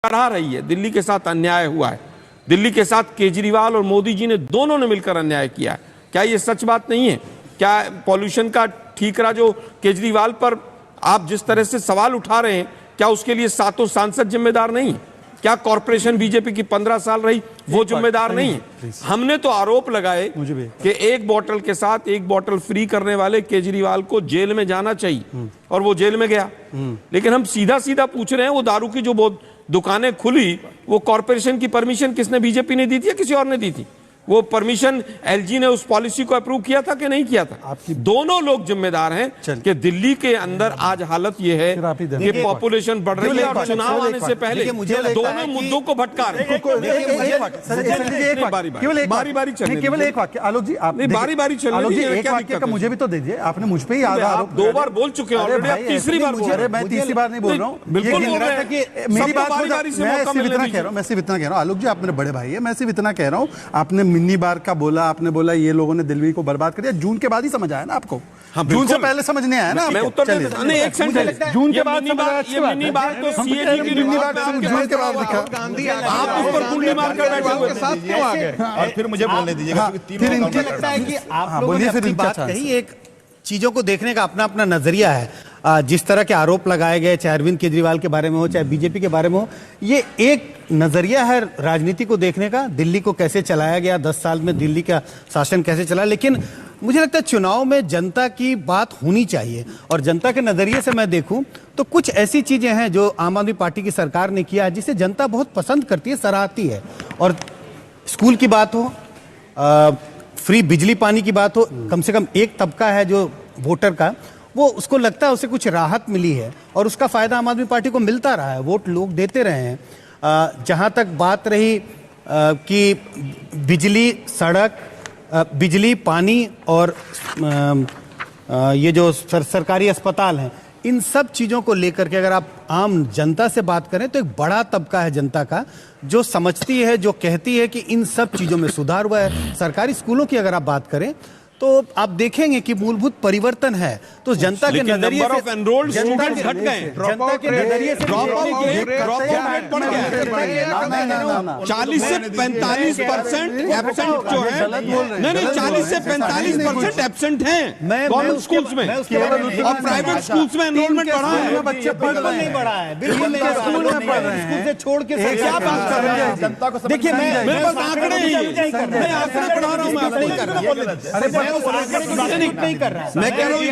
बढ़ा रही है। दिल्ली के साथ अन्याय हुआ है, दिल्ली के साथ केजरीवाल और मोदी जी ने दोनों ने मिलकर अन्याय किया है। क्या ये सच बात नहीं है? क्या पॉल्यूशन का ठीकरा जो केजरीवाल पर आप जिस तरह से सवाल उठा रहे हैं, क्या उसके लिए सातों सांसद जिम्मेदार नहीं है? क्या कॉर्पोरेशन बीजेपी की 15 साल रही वो जिम्मेदार नहीं है? हमने तो आरोप लगाए कि एक बोतल के साथ एक बोतल फ्री करने वाले केजरीवाल को जेल में जाना चाहिए और वो जेल में गया। लेकिन हम सीधा सीधा पूछ रहे हैं, वो दारू की जो दुकानें खुली वो कॉर्पोरेशन की परमिशन किसने, बीजेपी ने दी थी या किसी और ने दी थी? वो परमिशन एलजी ने उस पॉलिसी को अप्रूव किया था कि नहीं किया था? दोनों लोग जिम्मेदार हैं कि दिल्ली के अंदर आज हालत ये है कि पॉपुलेशन बढ़ रही है और चुनाव आने से पहले दोनों मुद्दों को भटका रहे हैं। बारी बारी चलने, केवल एक वाक्य आलोक जी, आप बारी बारी चलने, एक वाक्य का मुझे भी तो दीजिए। आपने मुझ पे ही आरोप 2 बार बोल चुके हैं ऑलरेडी, आप तीसरी बार बोल रहे हैं। मैं तीसरी बार नहीं बोल रहा हूँ, बिल्कुल बोल रहे हैं। मेरी बात बारी बारी से मौका मिलने दीजिए। मैं सिर्फ इतना कह रहा हूँ, आलोक जी आप मेरे बड़े भाई है, मैं सिर्फ इतना कह रहा हूँ, आपने मिनी बार का बोला, आपने बोला ये लोगों ने दिल्ली को बर्बाद कर दिया। जून के बाद ही समझ आया ना आपको? हाँ, जून से पहले समझ नहीं आया ना? मैं उत्तर नहीं, एक सेंटेंस जून के बाद मिनी बार तो सीएजी की मिनी बार जून के बाद दिखा। आप उस पर कुंडली मार कर बैठे हुए साथ क्यों आ गए? और फिर मुझे बोलने दीजिएगा, फिर इनके लगता है कि आप लोगों ने अपनी बात कही, एक चीजों को देखने का अपना अपना नजरिया है। जिस तरह के आरोप लगाए गए, चाहे अरविंद केजरीवाल के बारे में हो, चाहे बीजेपी के बारे में हो, ये एक नजरिया है राजनीति को देखने का, दिल्ली को कैसे चलाया गया, 10 साल में दिल्ली का शासन कैसे चला। लेकिन मुझे लगता है चुनाव में जनता की बात होनी चाहिए, और जनता के नजरिए से मैं देखूं तो कुछ ऐसी चीजें हैं जो आम आदमी पार्टी की सरकार ने किया है जिसे जनता बहुत पसंद करती है, सराहती है। और स्कूल की बात हो, फ्री बिजली पानी की बात हो, कम से कम एक तबका है जो वोटर का, वो उसको लगता है उसे कुछ राहत मिली है और उसका फायदा आम आदमी पार्टी को मिलता रहा है, वोट लोग देते रहे हैं। जहां तक बात रही कि बिजली, सड़क, बिजली, पानी और ये जो सरकारी अस्पताल हैं, इन सब चीज़ों को लेकर के अगर आप आम जनता से बात करें तो एक बड़ा तबका है जनता का जो समझती है, जो कहती है कि इन सब चीज़ों में सुधार हुआ है। सरकारी स्कूलों की अगर आप बात करें तो आप देखेंगे कि मूलभूत परिवर्तन है। तो जनता के नजरिए से, जनता के नजरिए से 40 से 45% एब्सेंट जो है, नहीं 40 से 45% एब्सेंट हैं गवर्नमेंट स्कूल्स में, और प्राइवेट स्कूल्स में एनरोलमेंट बढ़ा है। बच्चे बिल्कुल नहीं बढ़ा है, बिल्कुल नहीं, स्कूल में पढ़ रहे हैं, स्कूल से छोड़ के क्या बात कर रहे हैं जनता को? देखिए मेरे पास आंकड़े हैं, मैं आंकड़े पढ़ा रहा हूं, मैं नहीं कर रहा। नहीं कर रहा है। मैं कह रहा हूँ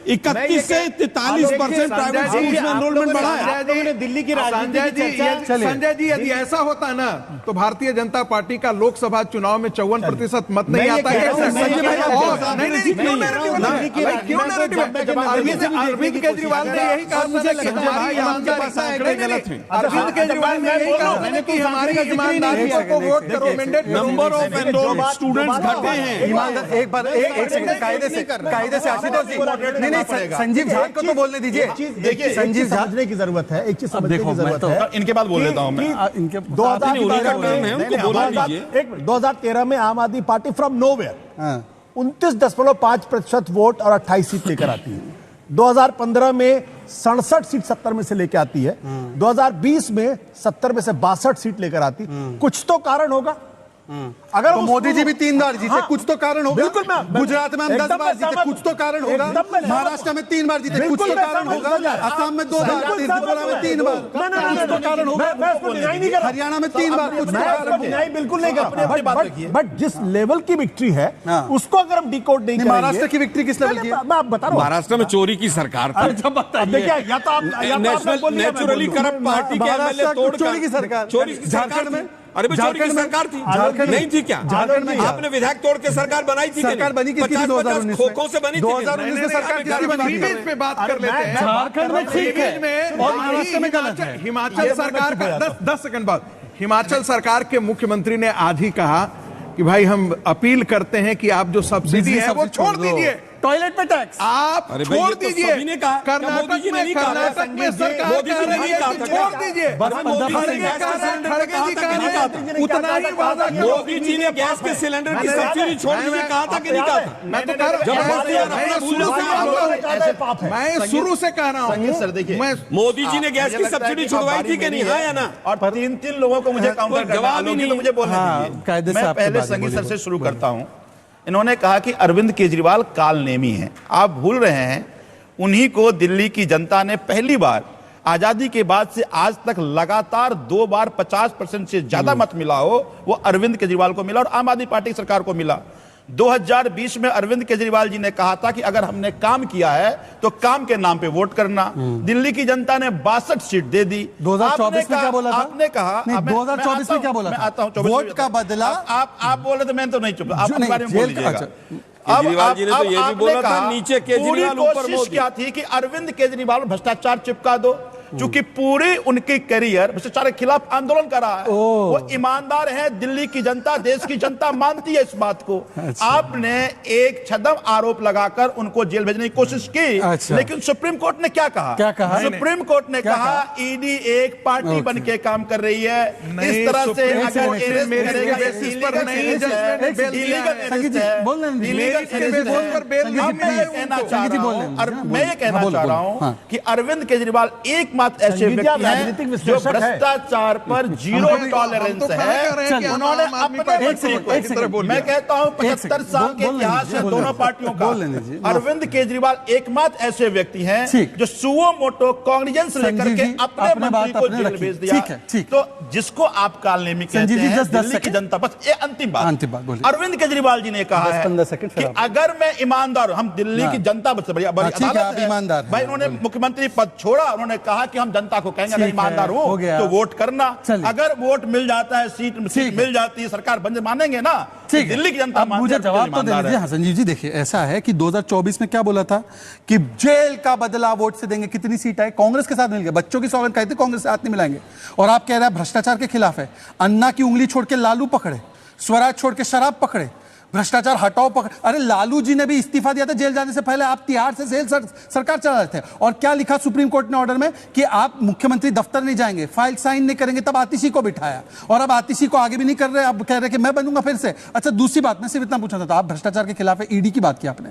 31 से 43% प्राइवेट स्कूल में एनरोलमेंट बढ़ा है। दिल्ली की राजनीति। संजय जी, यदि ऐसा होता ना तो भारतीय जनता पार्टी का लोकसभा चुनाव में 54% मत नहीं आता है। अरविंद केजरीवाल ने यही कहा था कि हमारी ईमानदारी गलत है। अरविंद केजरीवाल ने यही कहा कि हमारी ईमानदारी को वोट करो, mandate number of enrolled students घटे हैं। एक बार एक सेकंड, कायदे से आशुतोष जी, नहीं संजीव झा को तो बोलने दीजिए। देखिए, संजीव झा समझने की जरूरत है, एक चीज समझने की जरूरत है। इनके बाद बोल लेता हूं मैं। इनके 2013 में आम आदमी पार्टी फ्रॉम नोवेयर 29.5% वोट और 28 सीट लेकर आती है। 2015 में 67 सीट 70 में से लेकर आती है। 2020 में 70 में से 62 सीट लेकर आती। कुछ तो कारण होगा। अगर तो मोदी जी भी 3 बार जीते, कुछ तो कारण होगा। बिल्कुल, गुजरात में हम 10 बार जीते, कुछ तो कारण होगा। महाराष्ट्र में 3 बार जीते, कुछ तो कारण होगा। असम में 2 बार, त्रिपुरा में 3 बार, कुछ तो कारण होगा। हरियाणा में 3 बार, कुछ तो कारण होगा। बिल्कुल नहीं कर। बट जिस लेवल की विक्ट्री है उसको अगर हम डिकोड नहीं करेंगे। महाराष्ट्र की विक्ट्री किस लेवल की है? मैं आप बता रहा हूं, महाराष्ट्र में चोरी की सरकार थी। देखिए, या तो आप नेचुरली करप्ट पार्टी के एमएलए तोड़ चोरी की सरकार, चोरी की झारखंड में, अरे चोरी की सरकार थी, नहीं थी क्या? झारखंड में आपने विधायक तोड़ के सरकार बनाई थी? सरकार बनी किसकी थी? 2019 में खोखों से बनी थी। 2019 में सरकार किसकी बनी थी? पे बात कर लेते हैं। झारखंड में ठीक है और महाराष्ट्र में गलत है। हिमाचल सरकार का 10 सेकंड बाद, हिमाचल सरकार के मुख्यमंत्री ने आज ही कहा कि भाई हम अपील करते हैं कि आप जो सब्सिडी है वो छोड़ दीजिए। टॉयलेट पे टैक्स। आप अरे भाई, छोड़ ये तो दीजिए, सभी ने कहा। क्या मोदी कर्नाटक जी ने में नहीं कहा? कर्नाटक में सरकार मोदी जी कह ने रही नहीं है कहा कि था छोड़ क्या? दीजिए। बस मोदी जी ने गैस के सिलेंडर पे कहा था कि नहीं कहा था? उतना ही वादा किया। मोदी जी ने गैस के सिलेंडर की सब्सिडी छोड़ दीजिए कहा था कि नहीं कहा था? मैं तो कह मैं शुरू से कह रहा हूँ सर देखिए, मैं मोदी जी ने गैस की सब्सिडी छुड़वाई थी कि नहीं? हाँ या ना? और तीन लोगों को मुझे काउंटर करना जवाब ही है, नहीं। तो मुझे बोलने कायदे दीजिए। से मैं आपकी पहले बात है, संगीत सर बोलिए, से शुरू करता हूं। इन्होंने कहा कि अरविंद केजरीवाल कालनेमी हैं। आप भूल रहे हैं, उन्हीं को दिल्ली की जनता ने पहली बार आजादी के बाद से आज तक लगातार 2 बार 50% से ज्यादा मत मिला हो, वो अरविंद केजरीवाल को मिला और आम आदमी पार्टी सरकार को मिला। 2020 में अरविंद केजरीवाल जी ने कहा था कि अगर हमने काम किया है तो काम के नाम पे वोट करना। दिल्ली की जनता ने 62 सीट दे दी। 2024 में क्या बोला था? आपने कहा नहीं, 2024 में क्या बोला मैं था? आता हूं 24 वोट का बदला। आप बोल रहे थे, मैं तो नहीं चुप, आप अपने बारे में बोल लीजिएगा। केजरीवाल जी ने तो ये भी बोला था, नीचे केजरीवाल ऊपर कोशिश मोदी। क्या थी कि अरविंद केजरीवाल भ्रष्टाचार चिपका दो, क्योंकि पूरी उनकी करियर भ्रष्टाचार के खिलाफ आंदोलन कर रहा है। वो ईमानदार है, दिल्ली की जनता, देश की जनता मानती है इस बात को। आपने एक छदम आरोप लगाकर उनको जेल भेजने की कोशिश की, लेकिन सुप्रीम कोर्ट ने क्या कहा? क्या कहा? सुप्रीम कोर्ट ने कहा ईडी एक पार्टी बन के काम कर रही है। इस तरह से अगर मैं ये कहना चाह रहा हूं कि अरविंद केजरीवाल एकमात्र ऐसे व्यक्ति हैं जो भ्रष्टाचार पर जीरो टॉलरेंस है। उन्होंने अपने, मैं कहता हूं 75 साल के इतिहास है दोनों पार्टियों का। अरविंद केजरीवाल एकमात्र ऐसे व्यक्ति हैं जो सुओ मोटो कॉग्निजेंस लेकर के अपने मंत्री को जेल भेज दिया। तो जिसको आप कालनेमी कहते हैं, दिल्ली की जनता, बस ये अंतिम बात अरविंद केजरीवाल जी ने कहा है कि अगर मैं ईमानदार हूं, हम दिल्ली की जनता बड़ी अदालत है भाई, उन्होंने मुख्यमंत्री पद छोड़ा, उन्होंने कहा कि हम जनता को कहेंगे अगर ईमानदार हो तो वोट करना। अगर वोट मिल जाता है, सीट मिल जाती है, सरकार बन मानेंगे ना, दिल्ली की जनता मुझे जवाब तो दे दीजिए। हाँ संजीव जी, देखिए ऐसा है कि 2024 में क्या बोला था कि जेल का बदला वोट से देंगे। कितनी सीट है? कांग्रेस के साथ मिल गए। बच्चों की सौगंध कहते कांग्रेस से हाथ नहीं मिलाएंगे। और आप कह रहे हैं भ्रष्टाचार के खिलाफ है। अन्ना की उंगली छोड़ के लालू पकड़े, स्वराज छोड़ के शराब पकड़े, भ्रष्टाचार हटाओ पकड़। अरे लालू जी ने भी इस्तीफा दिया था जेल जाने से पहले। आप तिहाड़ से जेल सरकार चला रहे थे। और क्या लिखा सुप्रीम कोर्ट ने ऑर्डर में कि आप मुख्यमंत्री दफ्तर नहीं जाएंगे, फाइल साइन नहीं करेंगे। तब आतिशी को बिठाया और अब आतिशी को आगे भी नहीं कर रहे। अब कह रहे कि मैं बनूंगा फिर से। अच्छा, दूसरी बात मैं सिर्फ इतना पूछना था, आप भ्रष्टाचार के खिलाफ है, ईडी की बात की आपने।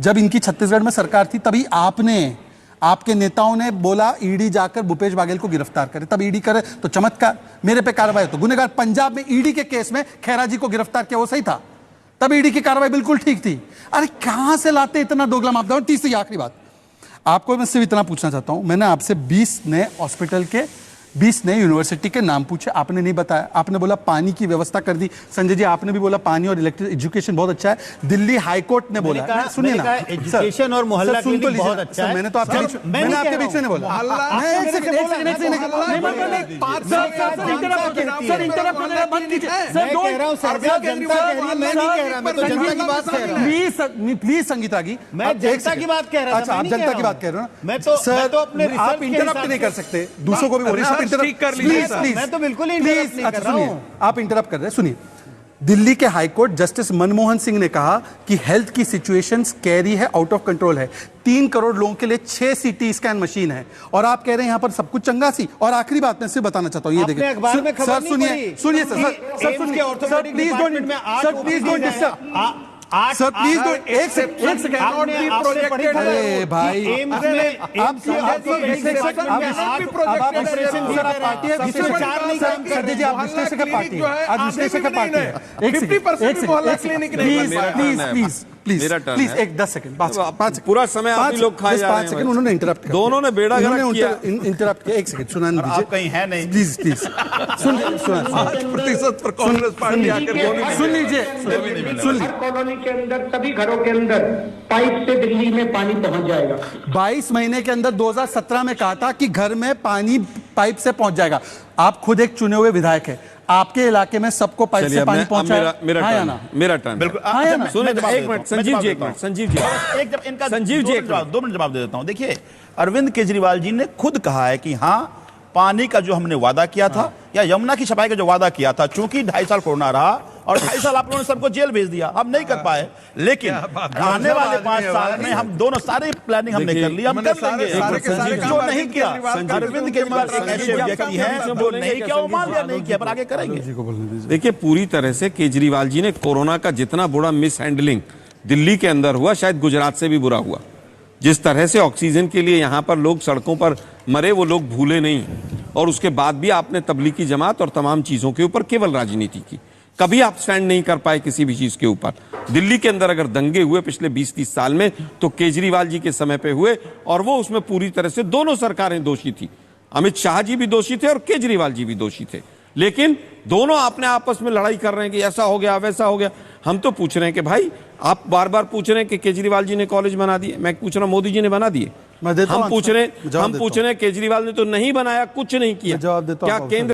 जब इनकी छत्तीसगढ़ में सरकार थी तभी आपके नेताओं ने बोला ईडी जाकर भूपेश बाघेल को गिरफ्तार करे। तब ईडी करे तो चमत्कार, मेरे पे कार्रवाई तो गुनहगार। पंजाब में ईडी के केस में खैरा जी को गिरफ्तार किया, वो सही था। तब ईडी की कार्रवाई बिल्कुल ठीक थी। अरे कहां से लाते इतना दोगला मापदंड? तीसरी आखिरी बात, आपको मैं सिर्फ इतना पूछना चाहता हूं। मैंने आपसे 20 नए हॉस्पिटल के, 20 नए यूनिवर्सिटी के नाम पूछे, आपने नहीं बताया। आपने बोला पानी की व्यवस्था कर दी। संजय जी, आपने भी बोला पानी और इलेक्ट्रिक एजुकेशन बहुत अच्छा है। दिल्ली हाईकोर्ट ने बोला, सुनिए ना, एजुकेशन और मोहल्ला क्लिनिक बहुत अच्छा है। मैंने तो आपके बीच में नहीं बोला। प्लीज संगीता जी, मैं जनता की बात कह रहा था। अच्छा, आप जनता की बात कह रहे हो ना। मैं तो अपने आप इंटरप्ट नहीं कर सकते, दूसरों को भी बोल रहे हैं। मैं तो बिल्कुल ही इंटरप्ट नहीं कर रहा हूं। आप इंटरप्ट कर रहे हैं। सुनिए, दिल्ली के हाईकोर्ट जस्टिस मनमोहन सिंह ने कहा कि हेल्थ की सिचुएशन स्कैरी है, आउट ऑफ कंट्रोल है। 3 करोड़ लोगों के लिए 6 CT स्कैन मशीन है और आप कह रहे हैं यहां पर सब कुछ चंगा सी। और आखिरी बात मैं सिर्फ बताना चाहता हूं, ये देखिए अखबार में खबर सर, सुनिए सुनिए sir, please don't disturb sir, please दो एक सेकंड। अरे भाई, प्लीज एक 10 सेकंड, 5 पूरा समय आप लोग खाए जा रहे हैं। 5 सेकंड उन्होंने इंटरप्ट किया, दोनों ने बेड़ा गर्क किया, इंटरप्ट किया। 1 सेकंड सुनाने दीजिए, आप कहीं है नहीं, प्लीज प्लीज सुन लीजिए। कॉलोनी के अंदर, सभी घरों के अंदर पाइप से दिल्ली में पानी पहुंच जाएगा। 22 महीने के अंदर 2017 में कहा था कि घर में पानी पाइप से पहुंच जाएगा। आप खुद एक चुने हुए विधायक है, आपके इलाके में सबको पाइप से पानी पहुंचाया? मेरा टर्न बिल्कुल। सुनिए, एक मिनट संजीव जी, संजीव जी, एक जब इनका संजीव जी 2 मिनट जवाब दे देता हूं। देखिए, अरविंद केजरीवाल जी ने खुद कहा है कि हाँ, पानी का जो हमने वादा किया था या यमुना की सफाई का जो वादा किया था, चूंकि 2.5 साल कोरोना रहा, और 2.5 साल आप लोगों ने सबको जेल भेज दिया, हम नहीं कर पाए। लेकिन आने वाले 5 साल में हम दोनों सारे प्लानिंग हमने कर ली, हम कर लेंगे। जो नहीं किया, अरविंद केजरीवाल एक ऐसे व्यक्ति हैं जो नहीं किया, वो मान लिया नहीं किया, पर आगे करेंगे। देखिए, पूरी तरह से केजरीवाल जी ने कोरोना का जितना बुरा मिस हैंडलिंग दिल्ली के अंदर हुआ, शायद गुजरात से भी बुरा हुआ। जिस तरह से ऑक्सीजन के लिए यहां पर लोग सड़कों पर मरे, वो लोग भूले नहीं। और उसके बाद भी आपने तबलीगी जमात और तमाम चीजों के ऊपर केवल राजनीति की, कभी आप स्टैंड नहीं कर पाए किसी भी चीज के ऊपर। दिल्ली के अंदर अगर दंगे हुए पिछले 20-30 साल में, तो केजरीवाल जी के समय पे हुए, और वो उसमें पूरी तरह से दोनों सरकारें दोषी थी। अमित शाह जी भी दोषी थे और केजरीवाल जी भी दोषी थे, लेकिन दोनों अपने आपस में लड़ाई कर रहे हैं कि ऐसा हो गया वैसा हो गया। हम तो पूछ रहे हैं कि भाई, आप बार बार पूछ रहे हैं कि केजरीवाल जी ने कॉलेज बना दिए, मैं पूछ रहा हूं मोदी जी ने बना दिए। हम पूछ रहे हैं केजरीवाल ने तो नहीं बनाया, कुछ नहीं किया। क्या केंद्र